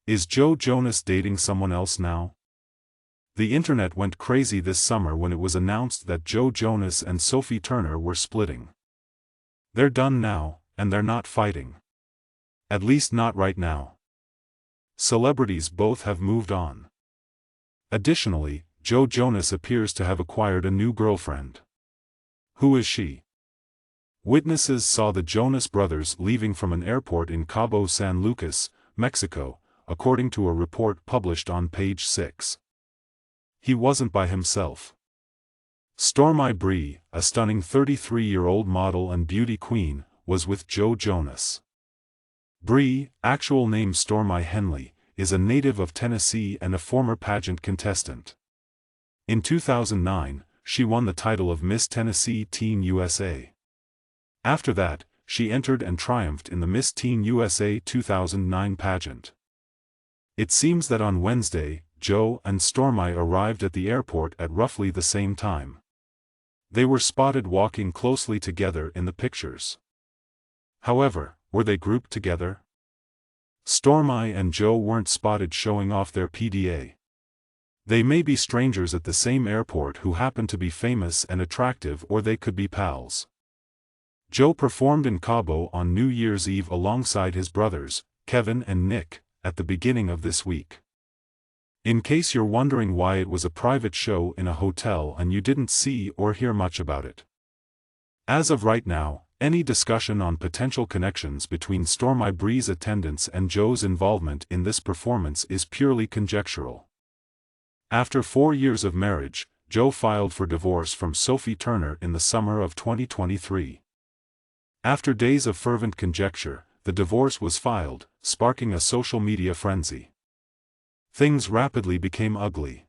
Is Joe Jonas dating someone else now? The internet went crazy this summer when it was announced that Joe Jonas and Sophie Turner were splitting. They're done now, and they're not fighting. At least not right now. Celebrities both have moved on. Additionally, Joe Jonas appears to have acquired a new girlfriend. Who is she? Witnesses saw the Jonas Brothers leaving from an airport in Cabo San Lucas, Mexico, according to a report published on page 6. He wasn't by himself. Stormi Bree, a stunning 33-year-old model and beauty queen, was with Joe Jonas. Bree, actual name Stormi Henley, is a native of Tennessee and a former pageant contestant. In 2009, she won the title of Miss Tennessee Teen USA. After that, she entered and triumphed in the Miss Teen USA 2009 pageant. It seems that on Wednesday, Joe and Stormi arrived at the airport at roughly the same time. They were spotted walking closely together in the pictures. However, were they grouped together? Stormi and Joe weren't spotted showing off their PDA. They may be strangers at the same airport who happen to be famous and attractive, or they could be pals. Joe performed in Cabo on New Year's Eve alongside his brothers, Kevin and Nick, at the beginning of this week. In case you're wondering why it was a private show in a hotel and you didn't see or hear much about it. As of right now, any discussion on potential connections between Stormi Bree's attendance and Joe's involvement in this performance is purely conjectural. After 4 years of marriage, Joe filed for divorce from Sophie Turner in the summer of 2023. After days of fervent conjecture, the divorce was filed, sparking a social media frenzy. Things rapidly became ugly.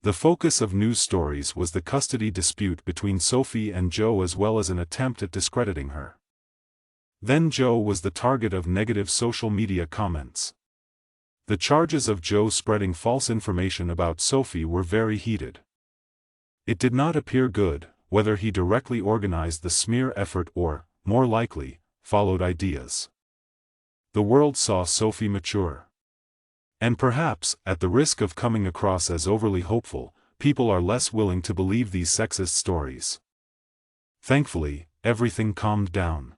The focus of news stories was the custody dispute between Sophie and Joe, as well as an attempt at discrediting her. Then Joe was the target of negative social media comments. The charges of Joe spreading false information about Sophie were very heated. It did not appear good, whether he directly organized the smear effort or, more likely, followed ideas. The world saw Sophie mature. And perhaps, at the risk of coming across as overly hopeful, people are less willing to believe these sexist stories. Thankfully, everything calmed down.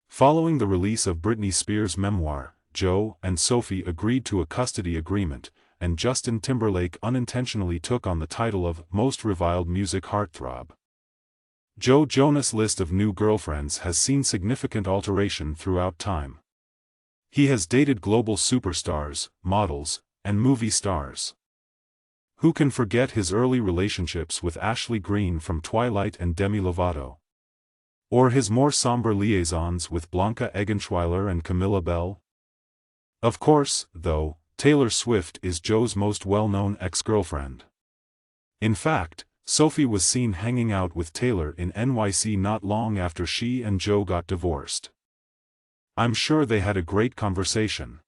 Following the release of Britney Spears' memoir, Joe and Sophie agreed to a custody agreement, and Justin Timberlake unintentionally took on the title of Most Reviled Music Heartthrob. Joe Jonas' list of new girlfriends has seen significant alteration throughout time. He has dated global superstars, models, and movie stars. Who can forget his early relationships with Ashley Greene from Twilight and Demi Lovato? Or his more somber liaisons with Blanca Eggenschweiler and Camilla Bell? Of course, though, Taylor Swift is Joe's most well-known ex-girlfriend. In fact, Sophie was seen hanging out with Taylor in NYC not long after she and Joe got divorced. I'm sure they had a great conversation.